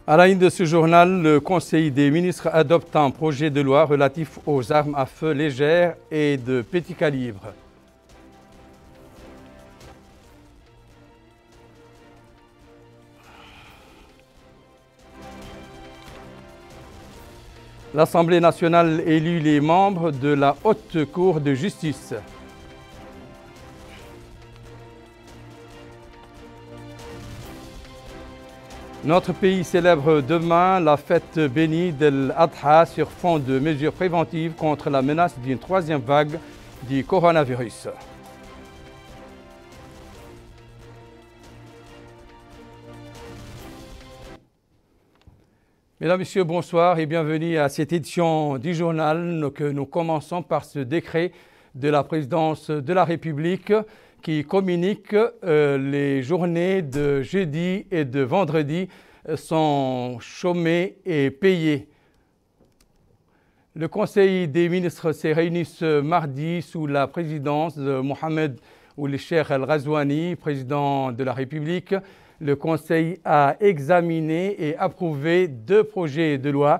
À la une de ce journal, le Conseil des ministres adopte un projet de loi relatif aux armes à feu légères et de petit calibre. L'Assemblée nationale élit les membres de la Haute Cour de justice. Notre pays célèbre demain la fête bénie d'El-Adha sur fond de mesures préventives contre la menace d'une troisième vague du coronavirus. Mesdames, Messieurs, bonsoir et bienvenue à cette édition du journal que nous commençons par ce décret de la présidence de la République qui communique les journées de jeudi et de vendredi sont chômées et payées. Le Conseil des ministres s'est réuni ce mardi sous la présidence de Mohamed Ould Cheikh Al Ghazouani, président de la République. Le Conseil a examiné et approuvé deux projets de loi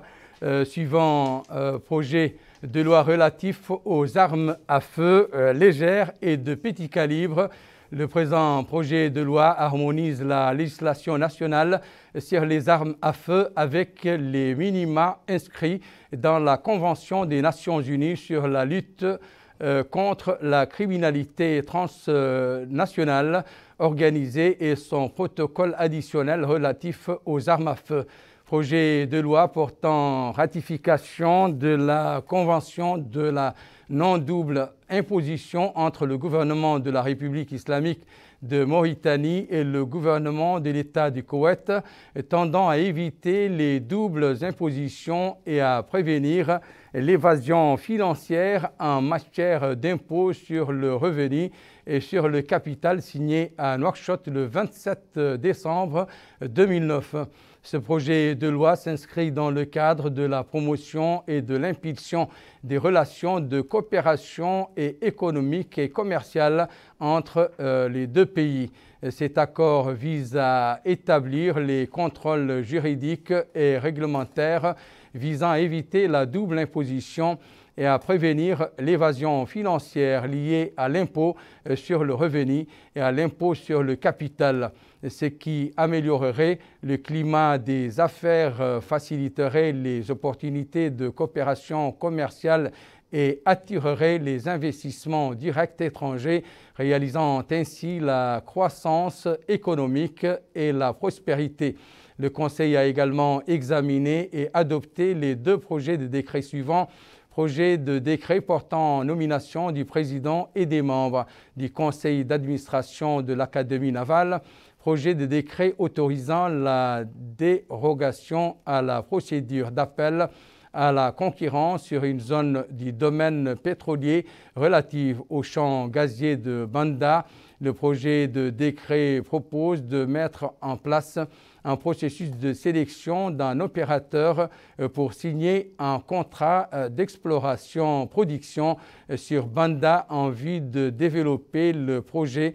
suivant projet de loi relatif aux armes à feu légères et de petit calibre. Le présent projet de loi harmonise la législation nationale sur les armes à feu avec les minima inscrits dans la Convention des Nations Unies sur la lutte contre la criminalité transnationale organisée et son protocole additionnel relatif aux armes à feu. Projet de loi portant ratification de la Convention de la non-double imposition entre le gouvernement de la République islamique de Mauritanie et le gouvernement de l'État du Koweït, tendant à éviter les doubles impositions et à prévenir l'évasion financière en matière d'impôts sur le revenu et sur le capital, signé à Nouakchott le 27 décembre 2009. Ce projet de loi s'inscrit dans le cadre de la promotion et de l'impulsion des relations de coopération économique et commerciale entre les deux pays. Cet accord vise à établir les contrôles juridiques et réglementaires visant à éviter la double imposition et à prévenir l'évasion financière liée à l'impôt sur le revenu et à l'impôt sur le capital, ce qui améliorerait le climat des affaires, faciliterait les opportunités de coopération commerciale et attirerait les investissements directs étrangers, réalisant ainsi la croissance économique et la prospérité. Le Conseil a également examiné et adopté les deux projets de décret suivants. Projet de décret portant nomination du président et des membres du conseil d'administration de l'Académie navale. Projet de décret autorisant la dérogation à la procédure d'appel à la concurrence sur une zone du domaine pétrolier relative au champ gazier de Banda. Le projet de décret propose de mettre en place un processus de sélection d'un opérateur pour signer un contrat d'exploration-production sur Banda en vue de développer le projet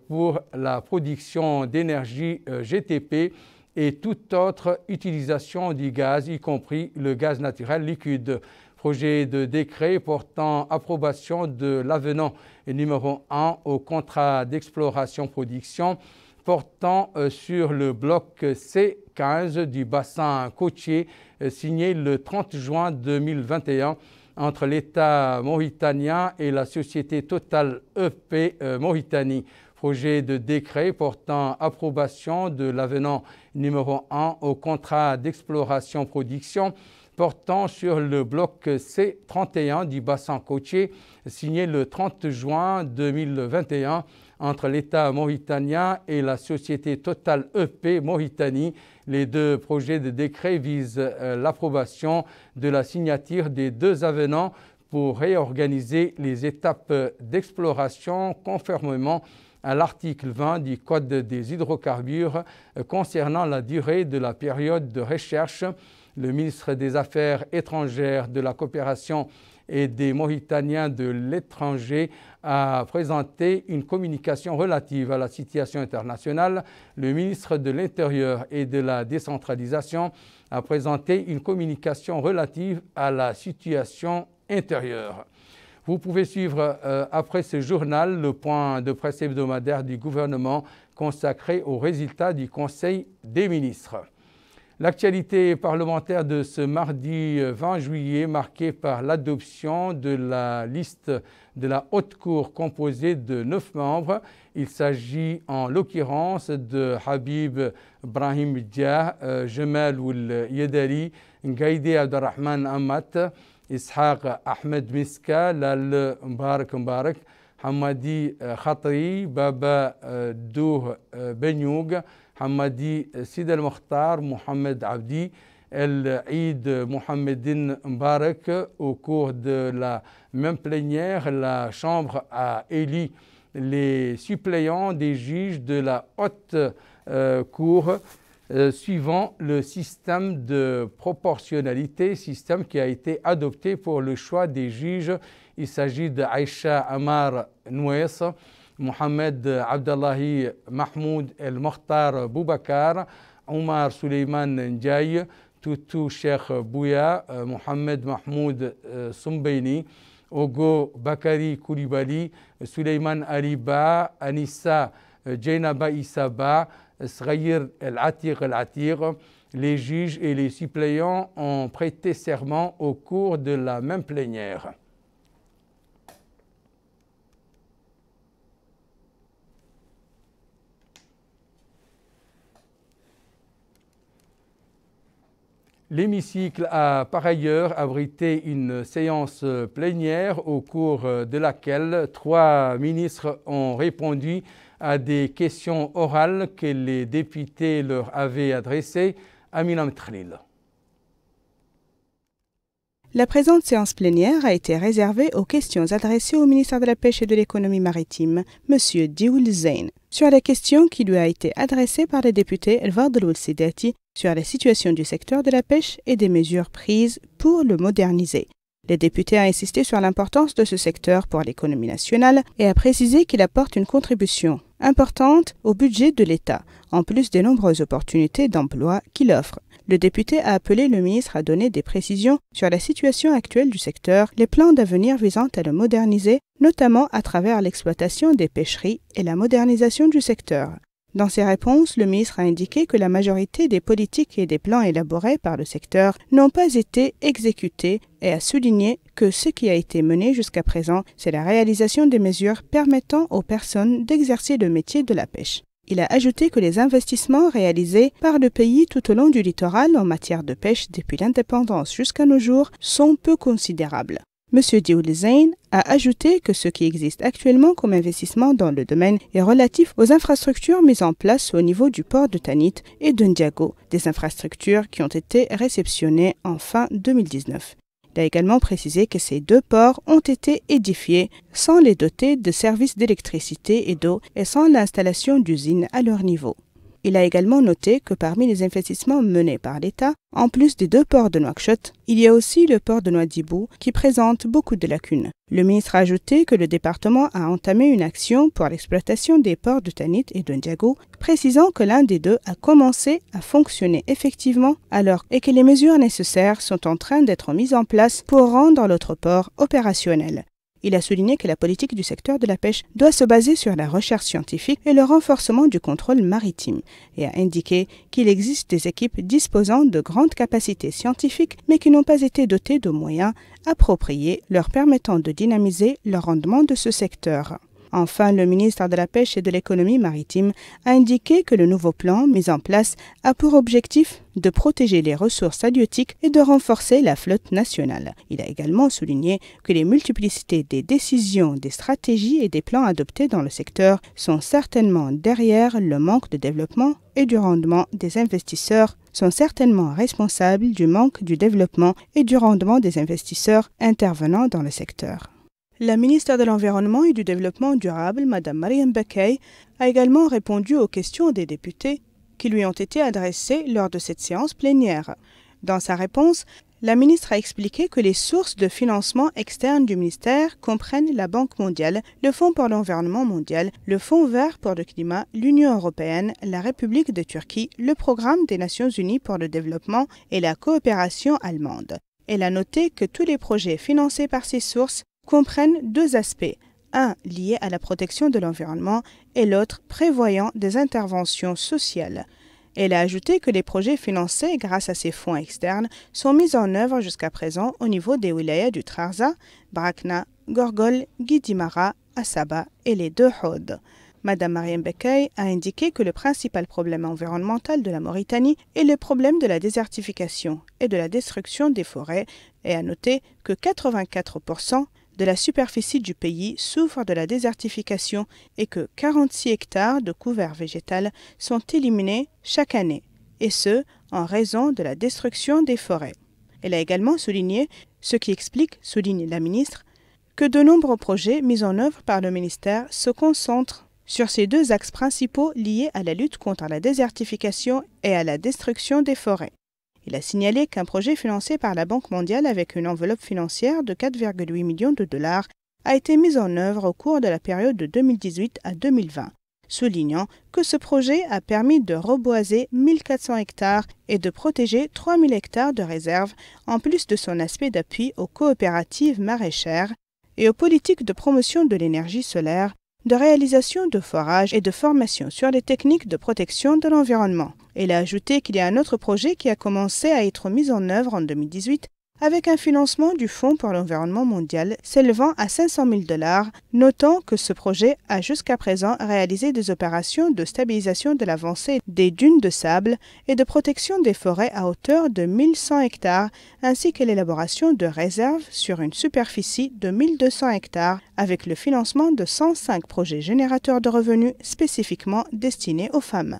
pour la production d'énergie GTP et toute autre utilisation du gaz, y compris le gaz naturel liquide. Projet de décret portant approbation de l'avenant numéro 1 au contrat d'exploration-production portant sur le bloc C15 du bassin côtier signé le 30 juin 2021 entre l'État mauritanien et la société Total EP Mauritanie. Projet de décret portant approbation de l'avenant numéro 1 au contrat d'exploration-production portant sur le bloc C31 du bassin côtier signé le 30 juin 2021 entre l'État mauritanien et la société Total EP Mauritanie. Les deux projets de décret visent l'approbation de la signature des deux avenants pour réorganiser les étapes d'exploration conformément à l'article 20 du Code des hydrocarbures concernant la durée de la période de recherche. Le ministre des Affaires étrangères, de la coopération et des Mauritaniens de l'étranger a présenté une communication relative à la situation internationale. Le ministre de l'Intérieur et de la décentralisation a présenté une communication relative à la situation intérieure. Vous pouvez suivre après ce journal le point de presse hebdomadaire du gouvernement consacré aux résultats du Conseil des ministres. L'actualité parlementaire de ce mardi 20 juillet, marquée par l'adoption de la liste de la Haute Cour composée de 9 membres. Il s'agit en l'occurrence de Habib Brahim Dia, Jemal Oul Yedari, Ngaïdé Abdelrahman Amat, Ishaq Ahmed Miska, Lal Mbarak, Hamadi Khatri, Baba Douh Benyoug, Hamadi Sid el-Mokhtar, Mohamed Abdi, El-Eid Mohamedine Mbarak. Au cours de la même plénière, la Chambre a élu les suppléants des juges de la Haute Cour suivant le système de proportionnalité, système qui a été adopté pour le choix des juges. Il s'agit de Aïcha Amar Nouès, Mohamed Abdallahi Mahmoud El-Mokhtar Boubacar, Omar Suleiman Ndiaye, Toutou Cheikh Bouya, Mohamed Mahmoud Soumbeini, Ogo Bakari Koulibaly, Suleiman Aliba, Anissa Djainaba Issaba, Sghayir El-Atir El-Atir. Les juges et les suppléants ont prêté serment au cours de la même plénière. L'hémicycle a par ailleurs abrité une séance plénière au cours de laquelle 3 ministres ont répondu à des questions orales que les députés leur avaient adressées. Amina Mtkhalil. La présente séance plénière a été réservée aux questions adressées au ministre de la Pêche et de l'Économie maritime, M. Dioul Zeyn, sur la question qui lui a été adressée par le député El Fadl Ould Sidati sur la situation du secteur de la pêche et des mesures prises pour le moderniser. Le député a insisté sur l'importance de ce secteur pour l'économie nationale et a précisé qu'il apporte une contribution importante au budget de l'État, en plus des nombreuses opportunités d'emploi qu'il offre. Le député a appelé le ministre à donner des précisions sur la situation actuelle du secteur, les plans d'avenir visant à le moderniser, notamment à travers l'exploitation des pêcheries et la modernisation du secteur. Dans ses réponses, le ministre a indiqué que la majorité des politiques et des plans élaborés par le secteur n'ont pas été exécutés et a souligné que ce qui a été mené jusqu'à présent, c'est la réalisation des mesures permettant aux personnes d'exercer le métier de la pêche. Il a ajouté que les investissements réalisés par le pays tout au long du littoral en matière de pêche depuis l'indépendance jusqu'à nos jours sont peu considérables. M. Dioul Zeyn a ajouté que ce qui existe actuellement comme investissement dans le domaine est relatif aux infrastructures mises en place au niveau du port de Tanit et de Ndiago, des infrastructures qui ont été réceptionnées en fin 2019. Il a également précisé que ces 2 ports ont été édifiés sans les doter de services d'électricité et d'eau et sans l'installation d'usines à leur niveau. Il a également noté que parmi les investissements menés par l'État, en plus des 2 ports de Nouakchott, il y a aussi le port de Nouadhibou qui présente beaucoup de lacunes. Le ministre a ajouté que le département a entamé une action pour l'exploitation des ports de Tanit et de Ndiago, précisant que l'un des 2 a commencé à fonctionner effectivement et que les mesures nécessaires sont en train d'être mises en place pour rendre l'autre port opérationnel. Il a souligné que la politique du secteur de la pêche doit se baser sur la recherche scientifique et le renforcement du contrôle maritime et a indiqué qu'il existe des équipes disposant de grandes capacités scientifiques mais qui n'ont pas été dotées de moyens appropriés leur permettant de dynamiser le rendement de ce secteur. Enfin, le ministre de la Pêche et de l'Économie maritime a indiqué que le nouveau plan mis en place a pour objectif de protéger les ressources halieutiques et de renforcer la flotte nationale. Il a également souligné que les multiplicités des décisions, des stratégies et des plans adoptés dans le secteur sont certainement derrière le manque de développement et du rendement des investisseurs sont certainement responsables du manque du développement et du rendement des investisseurs intervenant dans le secteur. La ministre de l'Environnement et du Développement durable, Mme Mariam Bakay, a également répondu aux questions des députés qui lui ont été adressées lors de cette séance plénière. Dans sa réponse, La ministre a expliqué que les sources de financement externes du ministère comprennent la Banque mondiale, le Fonds pour l'environnement mondial, le Fonds vert pour le climat, l'Union européenne, la République de Turquie, le Programme des Nations unies pour le développement et la coopération allemande. Elle a noté que tous les projets financés par ces sources comprennent deux aspects, un lié à la protection de l'environnement et l'autre prévoyant des interventions sociales. Elle a ajouté que les projets financés grâce à ces fonds externes sont mis en œuvre jusqu'à présent au niveau des wilayas du Trarza, Brakna, Gorgol, Guidimara, Assaba et les deux Hod. Madame Mariam Bekay a indiqué que le principal problème environnemental de la Mauritanie est le problème de la désertification et de la destruction des forêts et a noté que 84% de la superficie du pays souffre de la désertification et que 46 hectares de couvert végétal sont éliminés chaque année, et ce, en raison de la destruction des forêts. Elle a également souligné, ce qui explique, souligne la ministre, que de nombreux projets mis en œuvre par le ministère se concentrent sur ces deux axes principaux liés à la lutte contre la désertification et à la destruction des forêts. Il a signalé qu'un projet financé par la Banque mondiale avec une enveloppe financière de 4,8 millions de dollars a été mis en œuvre au cours de la période de 2018 à 2020, soulignant que ce projet a permis de reboiser 1400 hectares et de protéger 3000 hectares de réserves, en plus de son aspect d'appui aux coopératives maraîchères et aux politiques de promotion de l'énergie solaire, de réalisation de forages et de formation sur les techniques de protection de l'environnement. Elle a ajouté qu'il y a un autre projet qui a commencé à être mis en œuvre en 2018 avec un financement du Fonds pour l'environnement mondial s'élevant à 500 000 $, notant que ce projet a jusqu'à présent réalisé des opérations de stabilisation de l'avancée des dunes de sable et de protection des forêts à hauteur de 1100 hectares, ainsi que l'élaboration de réserves sur une superficie de 1200 hectares, avec le financement de 105 projets générateurs de revenus spécifiquement destinés aux femmes.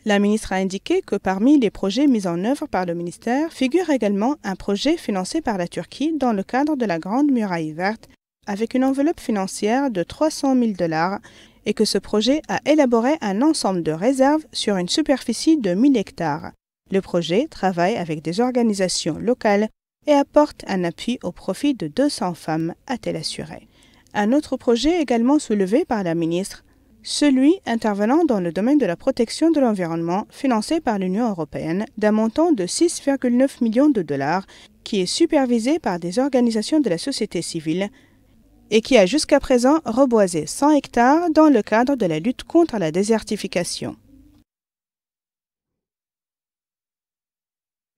La ministre a indiqué que parmi les projets mis en œuvre par le ministère figure également un projet financé par la Turquie dans le cadre de la Grande Muraille Verte avec une enveloppe financière de 300 000 $ et que ce projet a élaboré un ensemble de réserves sur une superficie de 1000 hectares. Le projet travaille avec des organisations locales et apporte un appui au profit de 200 femmes, a-t-elle assuré. Un autre projet également soulevé par la ministre, celui intervenant dans le domaine de la protection de l'environnement financé par l'Union européenne d'un montant de 6,9 millions de $, qui est supervisé par des organisations de la société civile et qui a jusqu'à présent reboisé 100 hectares dans le cadre de la lutte contre la désertification.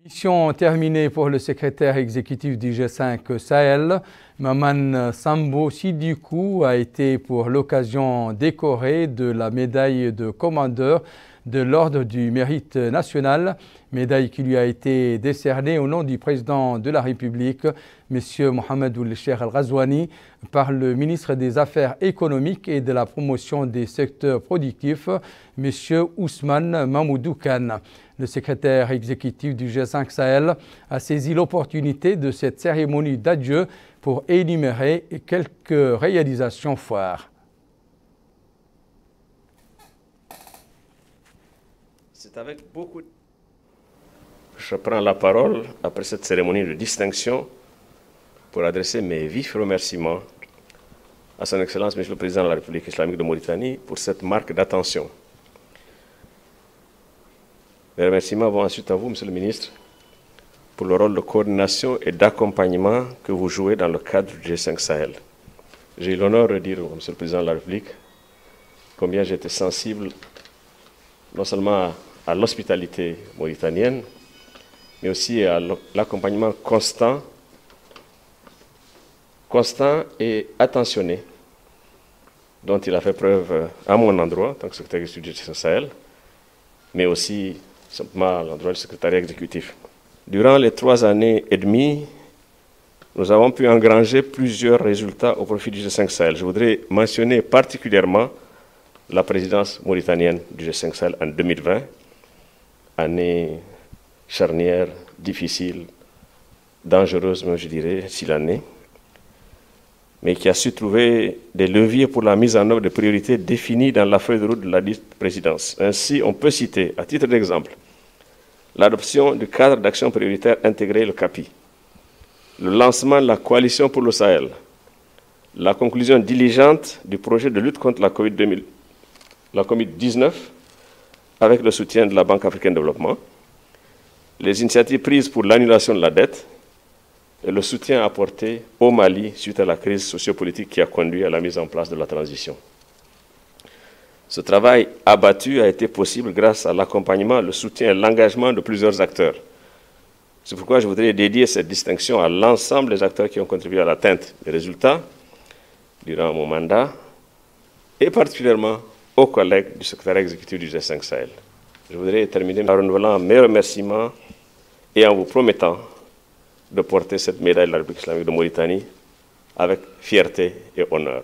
Mission terminée pour le secrétaire exécutif du G5 Sahel. Maman Sambo Sidikou a été pour l'occasion décoré de la médaille de commandeur de l'Ordre du Mérite national, médaille qui lui a été décernée au nom du président de la République, M. Mohamed Ould-Cheikh Al-Ghazouani, par le ministre des Affaires économiques et de la promotion des secteurs productifs, M. Ousmane Mamoudou Kane. Le secrétaire exécutif du G5 Sahel a saisi l'opportunité de cette cérémonie d'adieu pour énumérer quelques réalisations phares. C'est avec beaucoup. Je prends la parole après cette cérémonie de distinction pour adresser mes vifs remerciements à son Excellence, Monsieur le Président de la République islamique de Mauritanie, pour cette marque d'attention. Mes remerciements vont ensuite à vous, Monsieur le Ministre, pour le rôle de coordination et d'accompagnement que vous jouez dans le cadre du G5 Sahel. J'ai eu l'honneur de dire, Monsieur le Président de la République, combien j'étais sensible non seulement à l'hospitalité mauritanienne, mais aussi à l'accompagnement constant et attentionné dont il a fait preuve à mon endroit, en tant que secrétaire exécutif du G5 Sahel, mais aussi simplement à l'endroit du secrétariat exécutif. Durant les 3 années et demie, nous avons pu engranger plusieurs résultats au profit du G5 Sahel. Je voudrais mentionner particulièrement la présidence mauritanienne du G5 Sahel en 2020, année charnière, difficile, dangereuse, je dirais, si l'année, mais qui a su trouver des leviers pour la mise en œuvre de priorités définies dans la feuille de route de la dite présidence. Ainsi, on peut citer, à titre d'exemple, l'adoption du cadre d'action prioritaire intégré, le CAPI, le lancement de la coalition pour le Sahel, la conclusion diligente du projet de lutte contre la Covid-19 avec le soutien de la Banque africaine de développement, les initiatives prises pour l'annulation de la dette et le soutien apporté au Mali suite à la crise sociopolitique qui a conduit à la mise en place de la transition. Ce travail abattu a été possible grâce à l'accompagnement, le soutien et l'engagement de plusieurs acteurs. C'est pourquoi je voudrais dédier cette distinction à l'ensemble des acteurs qui ont contribué à l'atteinte des résultats durant mon mandat, et particulièrement aux collègues du secrétariat exécutif du G5 Sahel. Je voudrais terminer en renouvelant mes remerciements et en vous promettant de porter cette médaille de la République islamique de Mauritanie avec fierté et honneur.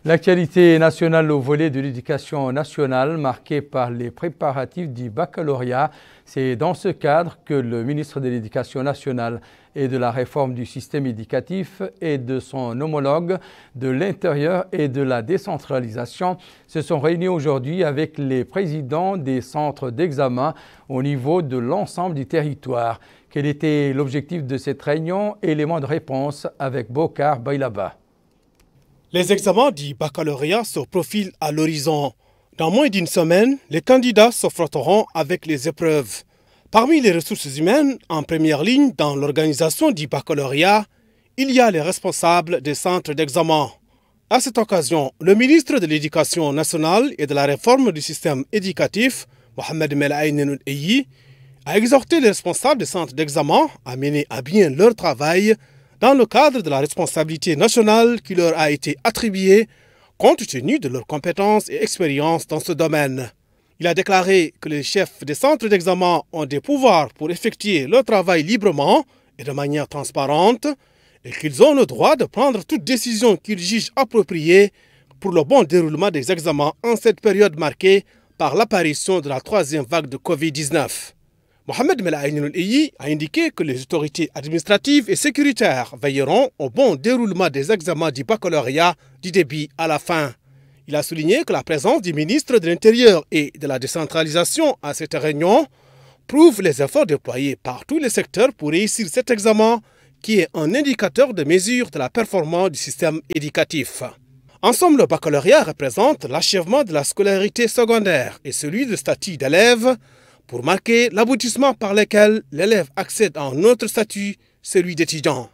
L'actualité nationale au volet de l'éducation nationale marquée par les préparatifs du baccalauréat. C'est dans ce cadre que le ministre de l'Éducation nationale et de la réforme du système éducatif et de son homologue de l'Intérieur et de la décentralisation se sont réunis aujourd'hui avec les présidents des centres d'examen au niveau de l'ensemble du territoire. Quel était l'objectif de cette réunion? Élément de réponse avec Bokar Bailaba. Les examens du baccalauréat se profilent à l'horizon. Dans moins d'une semaine, les candidats s'affronteront avec les épreuves. Parmi les ressources humaines en première ligne dans l'organisation du baccalauréat, il y a les responsables des centres d'examen. À cette occasion, le ministre de l'Éducation nationale et de la réforme du système éducatif, Mohamed Melaïn Eyi, a exhorté les responsables des centres d'examen à mener à bien leur travail dans le cadre de la responsabilité nationale qui leur a été attribuée compte tenu de leurs compétences et expériences dans ce domaine. Il a déclaré que les chefs des centres d'examen ont des pouvoirs pour effectuer leur travail librement et de manière transparente et qu'ils ont le droit de prendre toute décision qu'ils jugent appropriée pour le bon déroulement des examens en cette période marquée par l'apparition de la troisième vague de Covid-19. Mohamed Melaïn Eyi a indiqué que les autorités administratives et sécuritaires veilleront au bon déroulement des examens du baccalauréat du début à la fin. Il a souligné que la présence du ministre de l'Intérieur et de la décentralisation à cette réunion prouve les efforts déployés par tous les secteurs pour réussir cet examen qui est un indicateur de mesure de la performance du système éducatif. En somme, le baccalauréat représente l'achèvement de la scolarité secondaire et celui du statut d'élève pour marquer l'aboutissement par lequel l'élève accède à un autre statut, celui d'étudiant.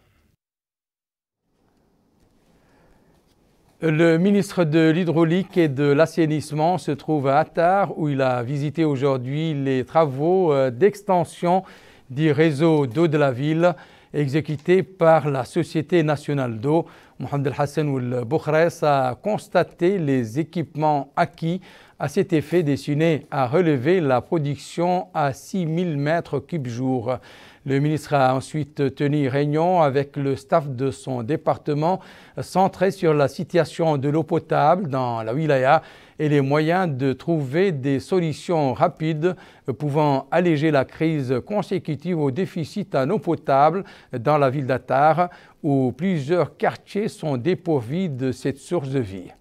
Le ministre de l'Hydraulique et de l'Assainissement se trouve à Attar où il a visité aujourd'hui les travaux d'extension du réseau d'eau de la ville exécutés par la Société nationale d'eau. Mohamed Hassan Ould Boukhres a constaté les équipements acquis à cet effet destinés à relever la production à 6000 mètres cubes jour. Le ministre a ensuite tenu réunion avec le staff de son département centré sur la situation de l'eau potable dans la wilaya et les moyens de trouver des solutions rapides pouvant alléger la crise consécutive au déficit en eau potable dans la ville d'Attar où plusieurs quartiers sont dépourvus de cette source de vie.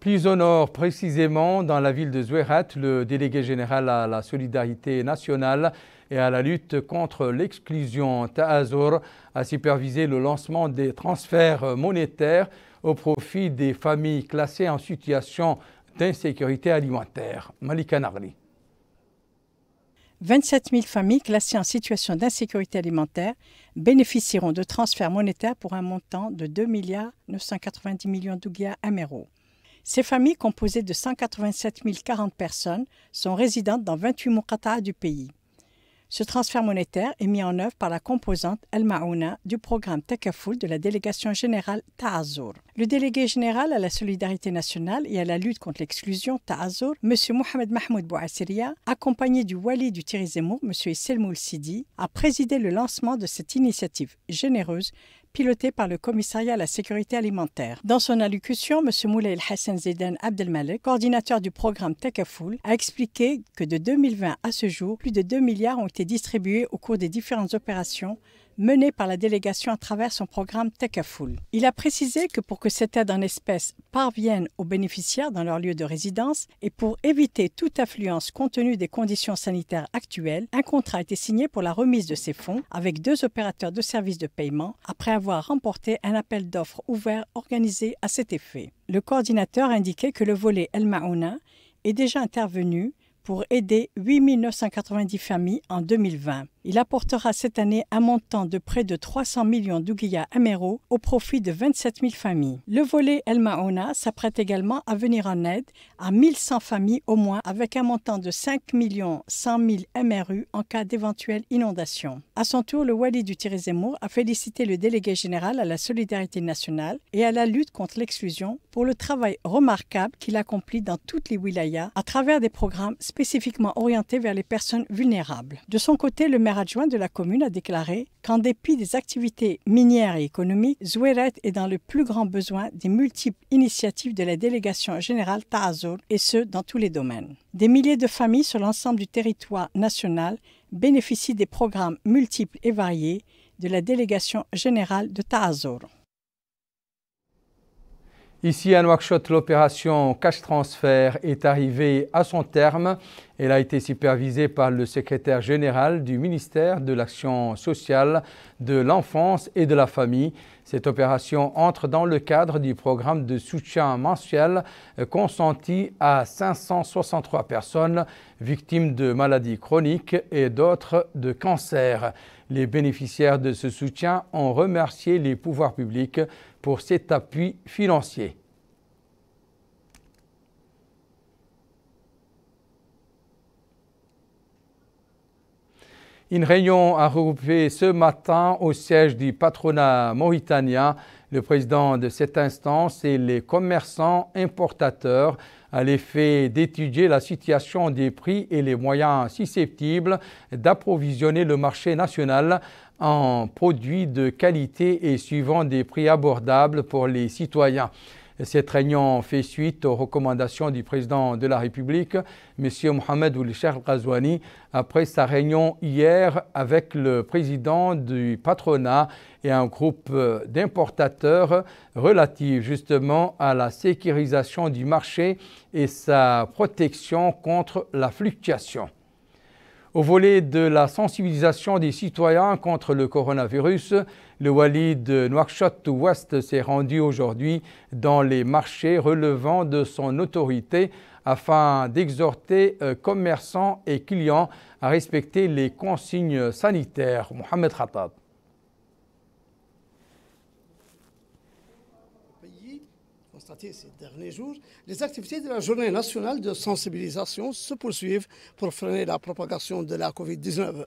Plus au nord, précisément dans la ville de Zouérat, le délégué général à la solidarité nationale et à la lutte contre l'exclusion Ta'azour a supervisé le lancement des transferts monétaires au profit des familles classées en situation d'insécurité alimentaire. Malika Nagli. 27 000 familles classées en situation d'insécurité alimentaire bénéficieront de transferts monétaires pour un montant de 2 990 millions d'ouguiya améro. Ces familles, composées de 187 040 personnes, sont résidentes dans 28 muqata'a du pays. Ce transfert monétaire est mis en œuvre par la composante El Maouna du programme Takaful de la délégation générale Ta'azour. Le délégué général à la solidarité nationale et à la lutte contre l'exclusion Ta'azour, M. Mohamed Mahmoud Bouassiria, accompagné du wali du Tirizemo, M. Selmoul Sidi, a présidé le lancement de cette initiative généreuse pilotée par le commissariat à la sécurité alimentaire. Dans son allocution, M. Moulay El-Hassan Zaidan Abdelmalek, coordinateur du programme Takafoul, a expliqué que de 2020 à ce jour, plus de 2 milliards ont été distribués au cours des différentes opérations menée par la délégation à travers son programme Takafoul. Il a précisé que pour que cette aide en espèces parvienne aux bénéficiaires dans leur lieu de résidence et pour éviter toute affluence compte tenu des conditions sanitaires actuelles, un contrat a été signé pour la remise de ces fonds avec 2 opérateurs de services de paiement après avoir remporté un appel d'offres ouvert organisé à cet effet. Le coordinateur a indiqué que le volet El Maouna est déjà intervenu pour aider 8 990 familles en 2020. Il apportera cette année un montant de près de 300 millions d'ouguiyas améro au profit de 27 000 familles. Le volet El Maouna s'apprête également à venir en aide à 1100 familles au moins avec un montant de 5 100 000 MRU en cas d'éventuelle inondation. À son tour, le Wali du Tirizémour a félicité le délégué général à la solidarité nationale et à la lutte contre l'exclusion pour le travail remarquable qu'il accomplit dans toutes les wilayas à travers des programmes spécifiquement orientés vers les personnes vulnérables. De son côté, le maire adjoint de la commune a déclaré qu'en dépit des activités minières et économiques, Zouéret est dans le plus grand besoin des multiples initiatives de la délégation générale Ta'azour, et ce, dans tous les domaines. Des milliers de familles sur l'ensemble du territoire national bénéficient des programmes multiples et variés de la délégation générale de Ta'azour. Ici à Nouakchott, l'opération Cash Transfert est arrivée à son terme. Elle a été supervisée par le secrétaire général du ministère de l'Action sociale, de l'enfance et de la famille. Cette opération entre dans le cadre du programme de soutien mensuel consenti à 563 personnes victimes de maladies chroniques et d'autres de cancer. Les bénéficiaires de ce soutien ont remercié les pouvoirs publics pour cet appui financier. Une réunion a regroupé ce matin au siège du patronat mauritanien le président de cette instance et les commerçants importateurs à l'effet d'étudier la situation des prix et les moyens susceptibles d'approvisionner le marché national en produits de qualité et suivant des prix abordables pour les citoyens. Cette réunion fait suite aux recommandations du président de la République, M. Mohamed Ould Cheikh Ghazouani, après sa réunion hier avec le président du patronat et un groupe d'importateurs relatif justement à la sécurisation du marché et sa protection contre la fluctuation. Au volet de la sensibilisation des citoyens contre le coronavirus, le Wali de Nouakchott-Ouest s'est rendu aujourd'hui dans les marchés relevant de son autorité afin d'exhorter commerçants et clients à respecter les consignes sanitaires. Mohamed Khattab. Constaté ces derniers jours, les activités de la journée nationale de sensibilisation se poursuivent pour freiner la propagation de la Covid-19.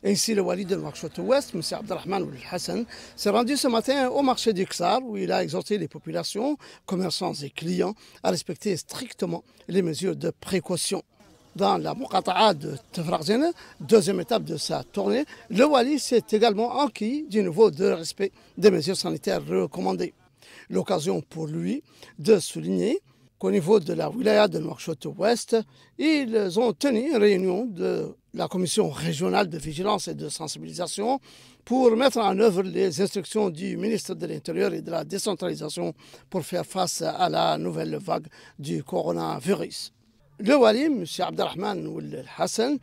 Ainsi, le Wali de Nouakchott-Ouest, M. Abdelrahman Ould Hassan, s'est rendu ce matin au marché d'Iksar où il a exhorté les populations, commerçants et clients à respecter strictement les mesures de précaution. Dans la Muqata'a de Tefraghzene, deuxième étape de sa tournée, le Wali s'est également enquis du niveau de respect des mesures sanitaires recommandées. L'occasion pour lui de souligner qu'au niveau de la wilaya de Nouakchott-Ouest, ils ont tenu une réunion de la commission régionale de vigilance et de sensibilisation pour mettre en œuvre les instructions du ministre de l'Intérieur et de la décentralisation pour faire face à la nouvelle vague du coronavirus. Le Wali, M. Abdelrahman Ould Hassan,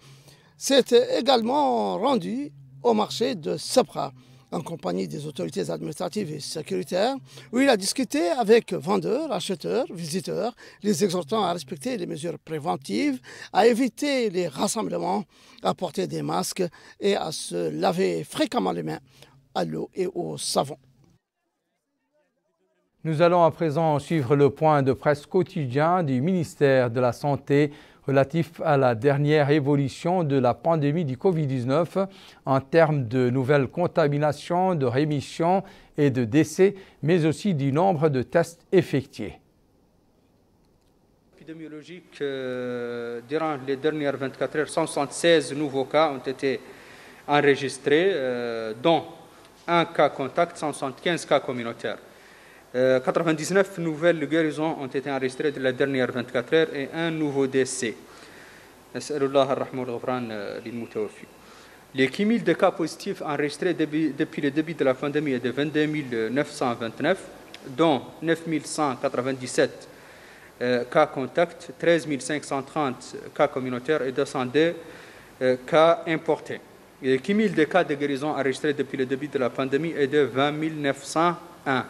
s'est également rendu au marché de Sabra, en compagnie des autorités administratives et sécuritaires, où il a discuté avec vendeurs, acheteurs, visiteurs, les exhortant à respecter les mesures préventives, à éviter les rassemblements, à porter des masques et à se laver fréquemment les mains à l'eau et au savon. Nous allons à présent suivre le point de presse quotidien du ministère de la Santé relatif à la dernière évolution de la pandémie du Covid-19 en termes de nouvelles contaminations, de rémissions et de décès, mais aussi du nombre de tests effectués. Épidémiologique, durant les dernières 24 heures, 176 nouveaux cas ont été enregistrés, dont 1 cas contact, 175 cas communautaires. 99 nouvelles guérisons ont été enregistrées de la dernière 24 heures et un nouveau décès. Les cumuls de cas positifs enregistrés depuis le début de la pandémie est de 22 929, dont 9 197 cas contacts, 13 530 cas communautaires et 202 cas importés. Le cumul de cas de guérison enregistrés depuis le début de la pandémie est de 20 901.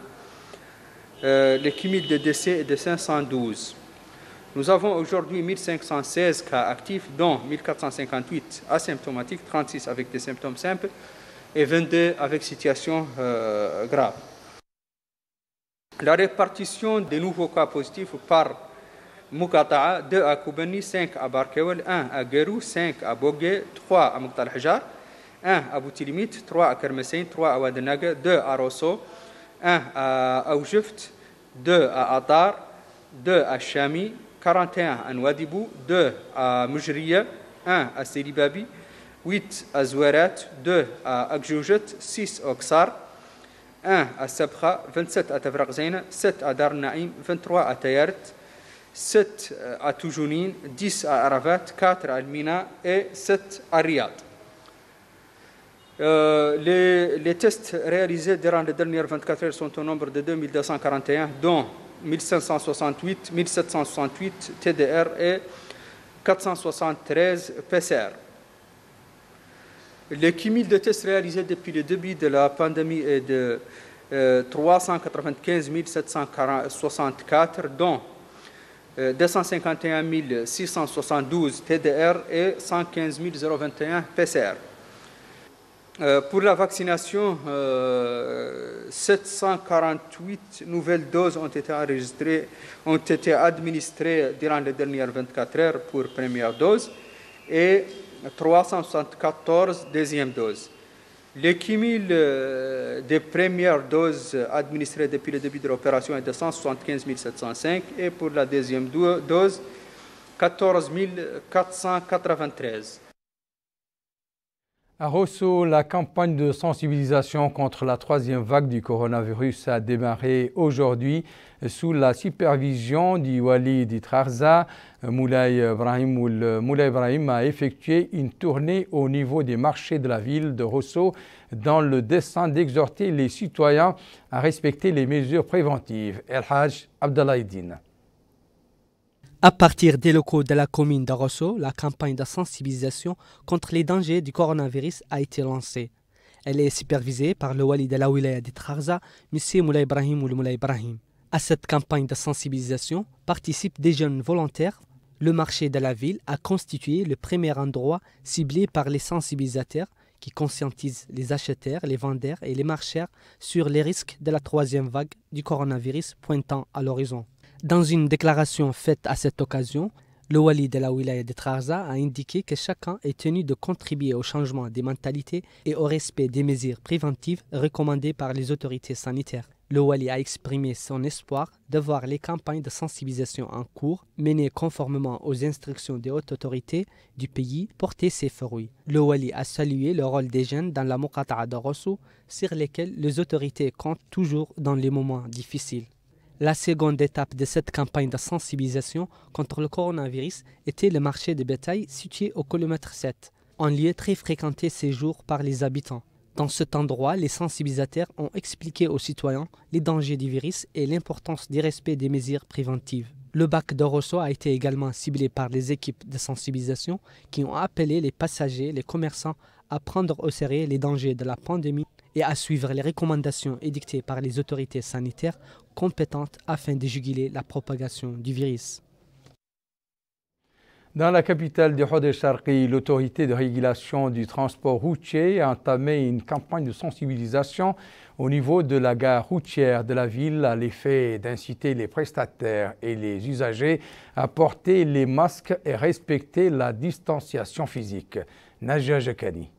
Le cumul de décès est de 512. Nous avons aujourd'hui 1516 cas actifs, dont 1458 asymptomatiques, 36 avec des symptômes simples et 22 avec situation grave. La répartition des nouveaux cas positifs par Mukata'a, 2 à Koubani, 5 à Barkewel, 1 à Gerou, 5 à Bogué, 3 à Muktal Hajar, 1 à Boutilimit, 3 à Kermessin, 3 à Wadenaga, 2 à Rosso, 1 à Aoujift, 2 à Atar, 2 à Chami, 41 à Nouadhibou, 2 à Mujriya, 1 à Selibabi, 8 à Zouarat, 2 à Akjoujet, 6 à Oksar, 1 à Sabra, 27 à Tavraq Zaina, 7 à Dar Naïm, 23 à Tayaret, 7 à Toujounine, 10 à Aravat, 4 à Almina et 7 à Riyad. Les tests réalisés durant les dernières 24 heures sont au nombre de 2241, dont 1768 TDR et 473 PCR. Le cumul de tests réalisés depuis le début de la pandémie est de 395 764, dont 251 672 TDR et 115 021 PCR. Pour la vaccination, 748 nouvelles doses ont été enregistrées, ont été administrées durant les dernières 24 heures pour première dose et 374 deuxième dose. Le cumul des premières doses administrées depuis le début de l'opération est de 175 705 et pour la deuxième dose, 14 493. À Rosso, la campagne de sensibilisation contre la troisième vague du coronavirus a démarré aujourd'hui sous la supervision du Wali d'Itrarza. Moulay Ibrahim a effectué une tournée au niveau des marchés de la ville de Rosso dans le dessein d'exhorter les citoyens à respecter les mesures préventives. El Hajj Abdallah Eddine. À partir des locaux de la commune de Rosso, la campagne de sensibilisation contre les dangers du coronavirus a été lancée. Elle est supervisée par le Wali de la Wilaya d'Itrarza, M. Moulay Ibrahim. À cette campagne de sensibilisation participent des jeunes volontaires. Le marché de la ville a constitué le premier endroit ciblé par les sensibilisateurs qui conscientisent les acheteurs, les vendeurs et les marcheurs sur les risques de la troisième vague du coronavirus pointant à l'horizon. Dans une déclaration faite à cette occasion, le Wali de la Wilaya de Trarza a indiqué que chacun est tenu de contribuer au changement des mentalités et au respect des mesures préventives recommandées par les autorités sanitaires. Le Wali a exprimé son espoir de voir les campagnes de sensibilisation en cours, menées conformément aux instructions des hautes autorités du pays, porter ses fruits. Le Wali a salué le rôle des jeunes dans la Mukata'a de Rosso, sur lesquels les autorités comptent toujours dans les moments difficiles. La seconde étape de cette campagne de sensibilisation contre le coronavirus était le marché de bétail situé au kilomètre 7, un lieu très fréquenté ces jours par les habitants. Dans cet endroit, les sensibilisateurs ont expliqué aux citoyens les dangers du virus et l'importance du respect des mesures préventives. Le bac de Rosso a été également ciblé par les équipes de sensibilisation qui ont appelé les passagers, les commerçants à prendre au sérieux les dangers de la pandémie et à suivre les recommandations édictées par les autorités sanitaires compétentes afin de juguler la propagation du virus. Dans la capitale du Hod el-Sharqi, l'autorité de régulation du transport routier a entamé une campagne de sensibilisation au niveau de la gare routière de la ville à l'effet d'inciter les prestataires et les usagers à porter les masques et respecter la distanciation physique. Najia Jakani.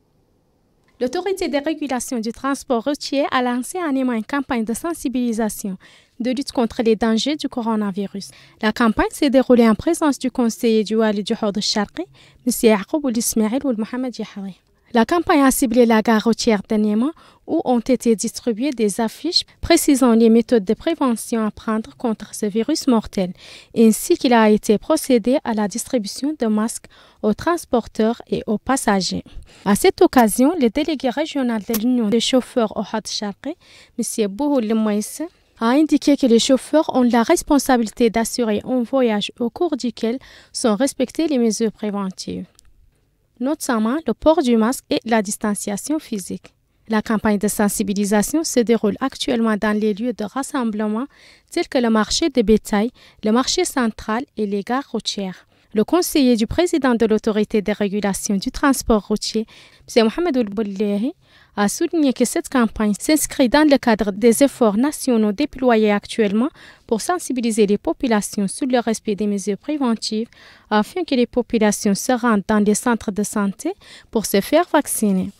L'autorité de régulation du transport routier a lancé en aimant une campagne de sensibilisation de lutte contre les dangers du coronavirus. La campagne s'est déroulée en présence du conseiller du Wali du Hod el-Sharqi, M. Yaqoub Ould Ismail Ould Mohamed Yahri. La campagne a ciblé la gare routière dernièrement où ont été distribuées des affiches précisant les méthodes de prévention à prendre contre ce virus mortel, ainsi qu'il a été procédé à la distribution de masques aux transporteurs et aux passagers. À cette occasion, le délégué régional de l'Union des chauffeurs au Had Sharqi, M. Bouhoul Mouaïs, a indiqué que les chauffeurs ont la responsabilité d'assurer un voyage au cours duquel sont respectées les mesures préventives, notamment le port du masque et la distanciation physique. La campagne de sensibilisation se déroule actuellement dans les lieux de rassemblement tels que le marché de bétail, le marché central et les gares routières. Le conseiller du président de l'autorité de régulation du transport routier, M. Mohamed Oulboulehi, a souligné que cette campagne s'inscrit dans le cadre des efforts nationaux déployés actuellement pour sensibiliser les populations sur le respect des mesures préventives afin que les populations se rendent dans les centres de santé pour se faire vacciner.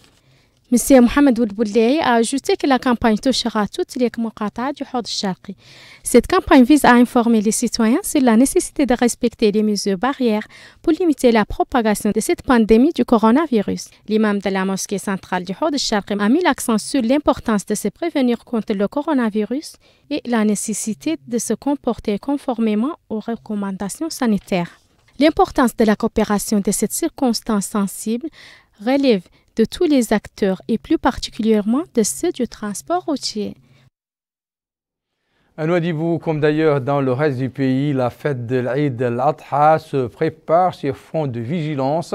M. Mohamed Oulboulehi a ajouté que la campagne touchera toutes les muqata'a du Had Sharqi. Cette campagne vise à informer les citoyens sur la nécessité de respecter les mesures barrières pour limiter la propagation de cette pandémie du coronavirus. L'imam de la mosquée centrale du Had Sharqi a mis l'accent sur l'importance de se prévenir contre le coronavirus et la nécessité de se comporter conformément aux recommandations sanitaires. L'importance de la coopération de cette circonstance sensible relève de tous les acteurs et plus particulièrement de ceux du transport routier. À Nouadhibou, comme d'ailleurs dans le reste du pays, la fête de l'Eid al-Adha se prépare sur fond de vigilance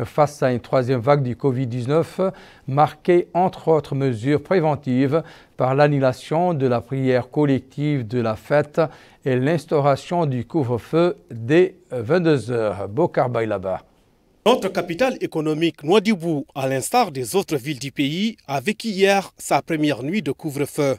face à une troisième vague du Covid-19, marquée entre autres mesures préventives par l'annulation de la prière collective de la fête et l'instauration du couvre-feu dès 22h. Bokar Baylaba. Notre capitale économique, Nouadhibou, à l'instar des autres villes du pays, a vécu hier sa première nuit de couvre-feu.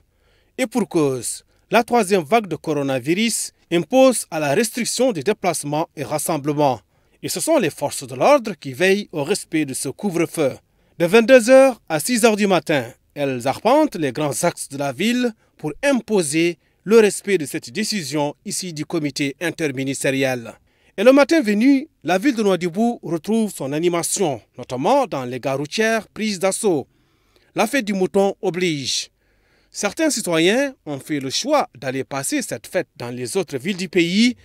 Et pour cause, la troisième vague de coronavirus impose à la restriction des déplacements et rassemblements. Et ce sont les forces de l'ordre qui veillent au respect de ce couvre-feu. De 22h à 6h du matin, elles arpentent les grands axes de la ville pour imposer le respect de cette décision ici du comité interministériel. Et le matin venu, la ville de Nouadhibou retrouve son animation, notamment dans les gares routières prises d'assaut. La fête du mouton oblige. Certains citoyens ont fait le choix d'aller passer cette fête dans les autres villes du pays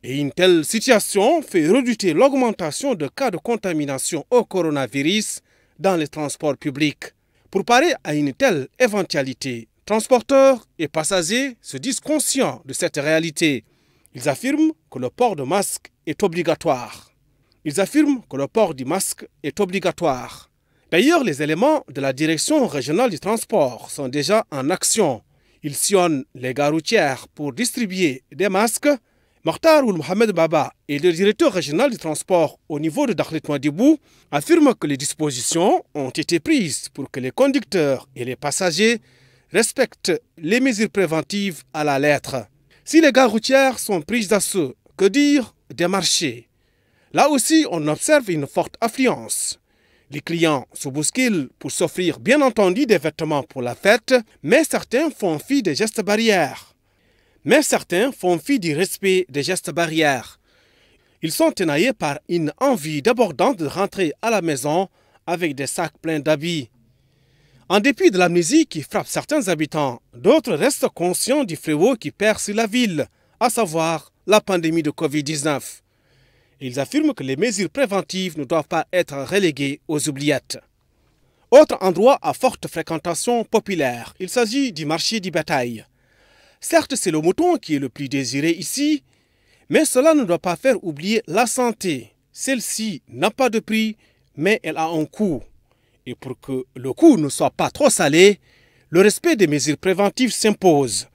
et une telle situation fait redouter l'augmentation de cas de contamination au coronavirus dans les transports publics. Pour parer à une telle éventualité, transporteurs et passagers se disent conscients de cette réalité. Ils affirment que le port de masque est obligatoire. D'ailleurs, les éléments de la direction régionale du transport sont déjà en action. Ils sillonnent les gares routières pour distribuer des masques. Mokhtar Ould Mohamed Baba et le directeur régional du transport au niveau de Dakhlet Nouadhibou affirment que les dispositions ont été prises pour que les conducteurs et les passagers respectent les mesures préventives à la lettre. Si les gares routières sont prises d'assaut, que dire des marchés? Là aussi, on observe une forte affluence. Les clients se bousculent pour s'offrir bien entendu des vêtements pour la fête, mais certains font fi des gestes barrières. du respect des gestes barrières. Ils sont énaillés par une envie débordante de rentrer à la maison avec des sacs pleins d'habits. En dépit de l'amnésie qui frappe certains habitants, d'autres restent conscients du fléau qui perce la ville, à savoir la pandémie de Covid-19. Ils affirment que les mesures préventives ne doivent pas être reléguées aux oubliettes. Autre endroit à forte fréquentation populaire, il s'agit du marché du bétail. Certes, c'est le mouton qui est le plus désiré ici, mais cela ne doit pas faire oublier la santé. Celle-ci n'a pas de prix, mais elle a un coût. Et pour que le coût ne soit pas trop salé, le respect des mesures préventives s'impose.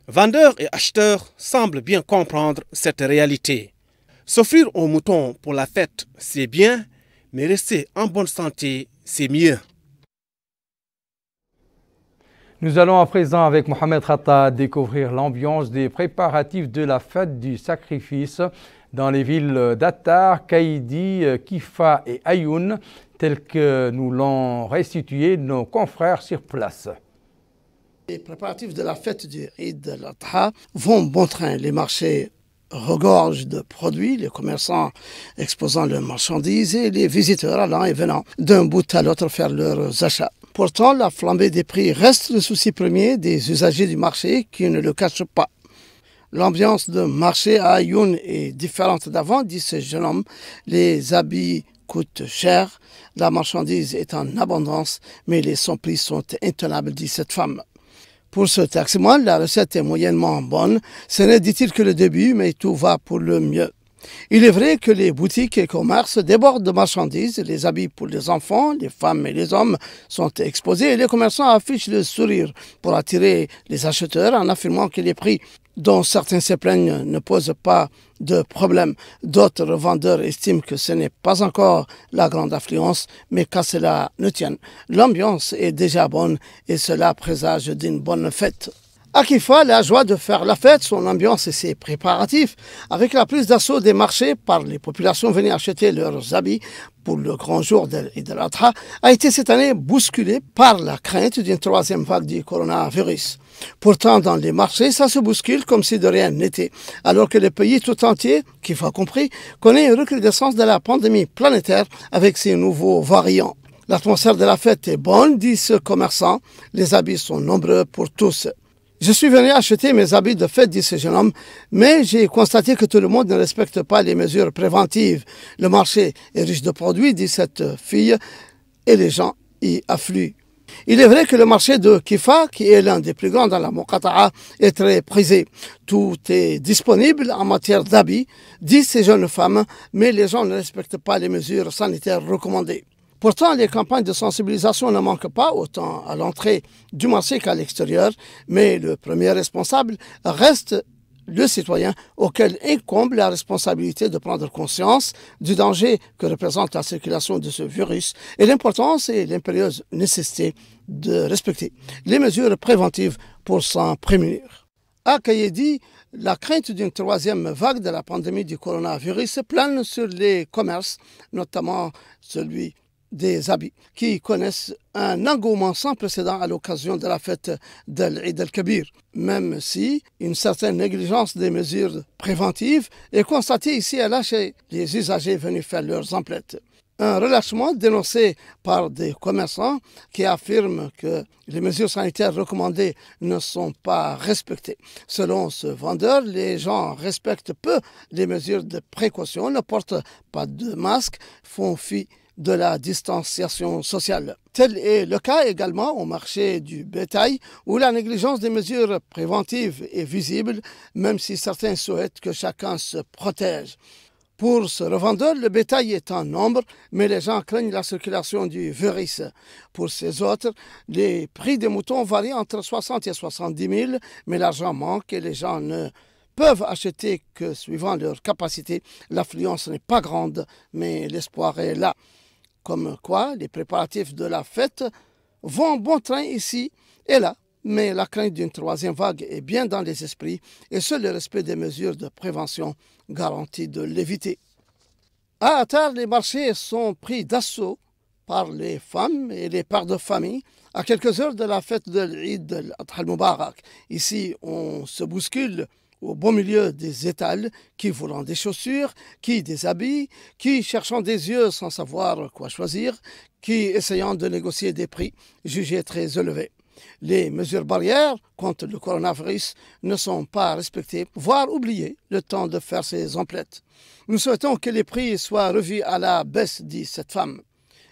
Vendeurs et acheteurs semblent bien comprendre cette réalité. S'offrir au mouton pour la fête, c'est bien, mais rester en bonne santé, c'est mieux. Nous allons à présent avec Mohamed Khatta découvrir l'ambiance des préparatifs de la fête du sacrifice dans les villes d'Attar, Kaïdi, Kifa et Ayoun, tels que nous l'ont restitué nos confrères sur place. Les préparatifs de la fête du Eid al-Adha vont bon train. Les marchés regorge de produits, les commerçants exposant leurs marchandises et les visiteurs allant et venant d'un bout à l'autre faire leurs achats. Pourtant, la flambée des prix reste le souci premier des usagers du marché qui ne le cachent pas. L'ambiance de marché à Aïoun est différente d'avant, dit ce jeune homme. Les habits coûtent cher, la marchandise est en abondance, mais les son prix sont intenables, dit cette femme. Pour ce taximan, la recette est moyennement bonne. Ce n'est, dit-il, que le début, mais tout va pour le mieux. Il est vrai que les boutiques et commerces débordent de marchandises. Les habits pour les enfants, les femmes et les hommes sont exposés et les commerçants affichent le sourire pour attirer les acheteurs en affirmant que les prix dont certains se plaignent ne posent pas de problème. D'autres revendeurs estiment que ce n'est pas encore la grande affluence, mais qu'à cela ne tienne. L'ambiance est déjà bonne et cela présage d'une bonne fête. À Kifa, la joie de faire la fête, son ambiance et ses préparatifs, avec la prise d'assaut des marchés par les populations venues acheter leurs habits pour le grand jour d'Eid al-Adha, a été cette année bousculée par la crainte d'une troisième vague du coronavirus. Pourtant, dans les marchés, ça se bouscule comme si de rien n'était, alors que le pays tout entier, Kifa compris, connaît une recrudescence de la pandémie planétaire avec ses nouveaux variants. L'atmosphère de la fête est bonne, dit ce commerçant. Les habits sont nombreux pour tous. Je suis venu acheter mes habits de fête, dit ce jeune homme, mais j'ai constaté que tout le monde ne respecte pas les mesures préventives. Le marché est riche de produits, dit cette fille, et les gens y affluent. Il est vrai que le marché de Kifa, qui est l'un des plus grands dans la Moqata'a, est très prisé. Tout est disponible en matière d'habits, disent ces jeunes femmes, mais les gens ne respectent pas les mesures sanitaires recommandées. Pourtant, les campagnes de sensibilisation ne manquent pas, autant à l'entrée du marché qu'à l'extérieur, mais le premier responsable reste le citoyen auquel incombe la responsabilité de prendre conscience du danger que représente la circulation de ce virus et l'importance et l'impérieuse nécessité de respecter les mesures préventives pour s'en prémunir. À Kayedi, la crainte d'une troisième vague de la pandémie du coronavirus plane sur les commerces, notamment celui des habits, qui connaissent un engouement sans précédent à l'occasion de la fête d'Eid al-Kabir, même si une certaine négligence des mesures préventives est constatée ici et là chez les usagers venus faire leurs emplettes. Un relâchement dénoncé par des commerçants qui affirment que les mesures sanitaires recommandées ne sont pas respectées. Selon ce vendeur, les gens respectent peu les mesures de précaution, ne portent pas de masque, font fi de la distanciation sociale. Tel est le cas également au marché du bétail où la négligence des mesures préventives est visible, même si certains souhaitent que chacun se protège. Pour ce revendeur, le bétail est en nombre, mais les gens craignent la circulation du virus. Pour ces autres, les prix des moutons varient entre 60 et 70 000, mais l'argent manque et les gens ne peuvent acheter que suivant leur capacité. L'affluence n'est pas grande, mais l'espoir est là. Comme quoi, les préparatifs de la fête vont bon train ici et là, mais la crainte d'une troisième vague est bien dans les esprits et seul le respect des mesures de prévention garantit de l'éviter. À Attar, les marchés sont pris d'assaut par les femmes et les pères de famille à quelques heures de la fête de l'Eid al-Adha al-Mubarak. Ici, on se bouscule au beau milieu des étals, qui voulant des chaussures, qui des habits, qui cherchant des yeux sans savoir quoi choisir, qui essayant de négocier des prix jugés très élevés. Les mesures barrières contre le coronavirus ne sont pas respectées, voire oubliées, le temps de faire ses emplettes. Nous souhaitons que les prix soient revus à la baisse, dit cette femme.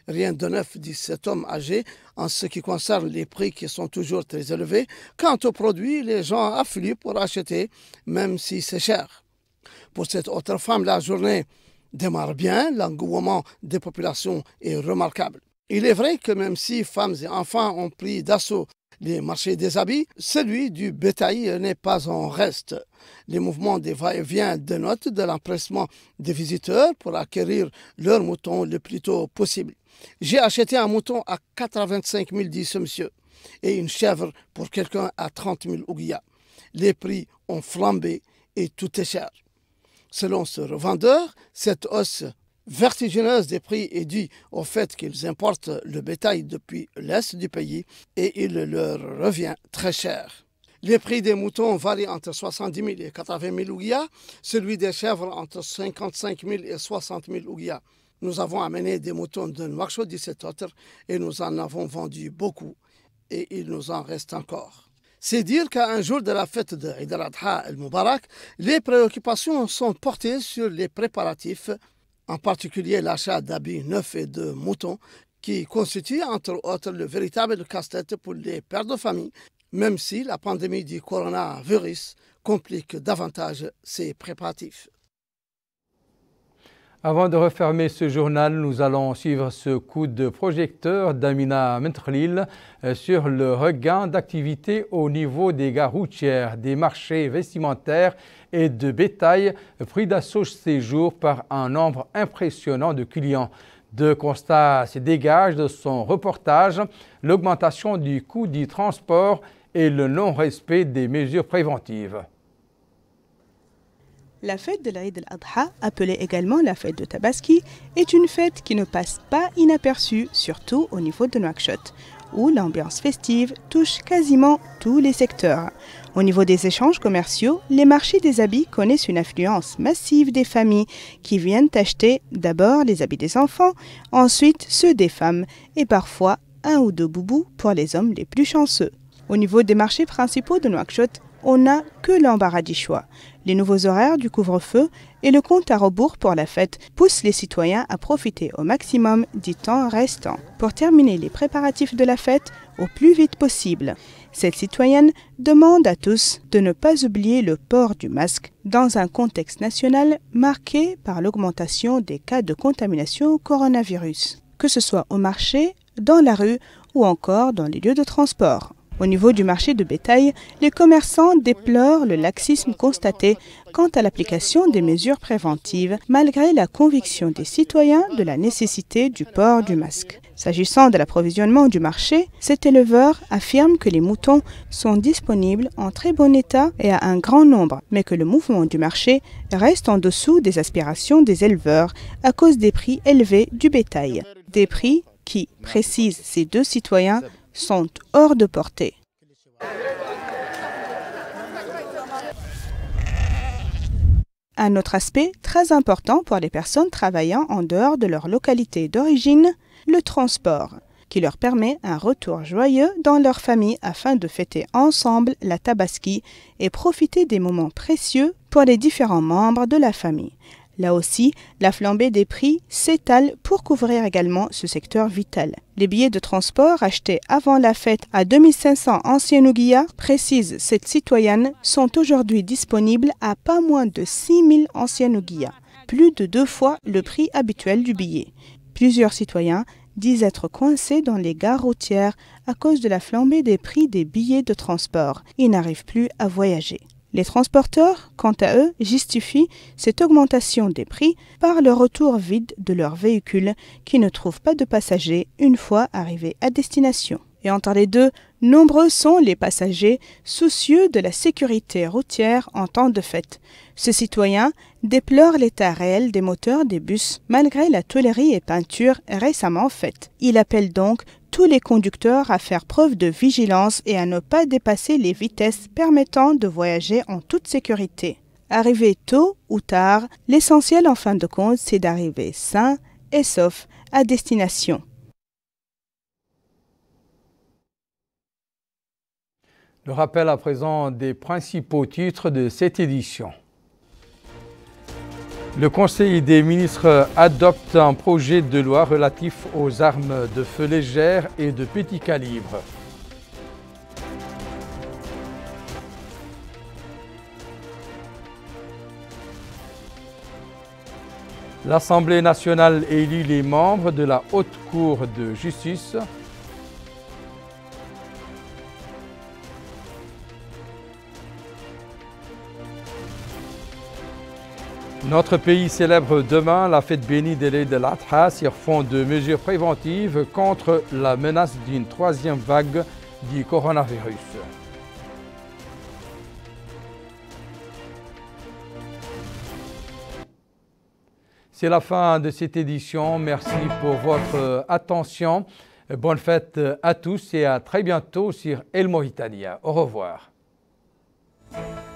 Rien de neuf, dit cet homme âgé, en ce qui concerne les prix qui sont toujours très élevés. Quant aux produits, les gens affluent pour acheter, même si c'est cher. Pour cette autre femme, la journée démarre bien, l'engouement des populations est remarquable. Il est vrai que même si femmes et enfants ont pris d'assaut les marchés des habits, celui du bétail n'est pas en reste. Les mouvements des va-et-vient dénotent de l'empressement des visiteurs pour acquérir leurs moutons le plus tôt possible. J'ai acheté un mouton à 85 000, dit ce monsieur, et une chèvre pour quelqu'un à 30 000 ouguiyas. Les prix ont flambé et tout est cher. Selon ce revendeur, cette hausse vertigineuse des prix est due au fait qu'ils importent le bétail depuis l'est du pays et il leur revient très cher. Les prix des moutons varient entre 70 000 et 80 000 ouguiya, celui des chèvres entre 55 000 et 60 000 ouguiya. Nous avons amené des moutons de Nouakchott, 17 autres, et nous en avons vendu beaucoup, et il nous en reste encore. C'est dire qu'à un jour de la fête de Eid al-Adha el-Mubarak, les préoccupations sont portées sur les préparatifs, en particulier l'achat d'habits neufs et de moutons, qui constitue entre autres le véritable casse-tête pour les pères de famille, même si la pandémie du coronavirus complique davantage ces préparatifs. Avant de refermer ce journal, nous allons suivre ce coup de projecteur d'Amina Mentrlil sur le regain d'activité au niveau des gares routières, des marchés vestimentaires et de bétail pris d'assaut ces jours par un nombre impressionnant de clients. Deux constats se dégagent de son reportage, l'augmentation du coût du transport et le non-respect des mesures préventives. La fête de l'Aïd al-Adha, appelée également la fête de Tabaski, est une fête qui ne passe pas inaperçue, surtout au niveau de Nouakchott, où l'ambiance festive touche quasiment tous les secteurs. Au niveau des échanges commerciaux, les marchés des habits connaissent une affluence massive des familles qui viennent acheter d'abord les habits des enfants, ensuite ceux des femmes et parfois un ou deux boubous pour les hommes les plus chanceux. Au niveau des marchés principaux de Nouakchott, on n'a que l'embarras du choix. Les nouveaux horaires du couvre-feu et le compte à rebours pour la fête poussent les citoyens à profiter au maximum du temps restant pour terminer les préparatifs de la fête au plus vite possible. Cette citoyenne demande à tous de ne pas oublier le port du masque dans un contexte national marqué par l'augmentation des cas de contamination au coronavirus, que ce soit au marché, dans la rue ou encore dans les lieux de transport. Au niveau du marché de bétail, les commerçants déplorent le laxisme constaté quant à l'application des mesures préventives, malgré la conviction des citoyens de la nécessité du port du masque. S'agissant de l'approvisionnement du marché, cet éleveur affirme que les moutons sont disponibles en très bon état et à un grand nombre, mais que le mouvement du marché reste en dessous des aspirations des éleveurs à cause des prix élevés du bétail. Des prix qui, précisent ces deux citoyens, sont hors de portée. Un autre aspect très important pour les personnes travaillant en dehors de leur localité d'origine, le transport, qui leur permet un retour joyeux dans leur famille afin de fêter ensemble la Tabaski et profiter des moments précieux pour les différents membres de la famille. Là aussi, la flambée des prix s'étale pour couvrir également ce secteur vital. Les billets de transport achetés avant la fête à 2500 anciennes ouguiya, précise cette citoyenne, sont aujourd'hui disponibles à pas moins de 6000 anciennes ouguiya, plus de 2 fois le prix habituel du billet. Plusieurs citoyens disent être coincés dans les gares routières à cause de la flambée des prix des billets de transport. Ils n'arrivent plus à voyager. Les transporteurs, quant à eux, justifient cette augmentation des prix par le retour vide de leurs véhicules qui ne trouvent pas de passagers une fois arrivés à destination. Et entre les deux, nombreux sont les passagers soucieux de la sécurité routière en temps de fête. Ce citoyen déplore l'état réel des moteurs des bus malgré la tôlerie et peinture récemment faite. Il appelle donc tous les conducteurs à faire preuve de vigilance et à ne pas dépasser les vitesses permettant de voyager en toute sécurité. Arriver tôt ou tard, l'essentiel en fin de compte, c'est d'arriver sain et sauf à destination. Le rappel à présent des principaux titres de cette édition. Le Conseil des ministres adopte un projet de loi relatif aux armes de feu légères et de petit calibre. L'Assemblée nationale élit les membres de la Haute Cour de justice. Notre pays célèbre demain la fête bénie de l'Eid al-Adha sur fond de mesures préventives contre la menace d'une troisième vague du coronavirus. C'est la fin de cette édition. Merci pour votre attention. Bonne fête à tous et à très bientôt sur El Mauritania. Au revoir. Dakar.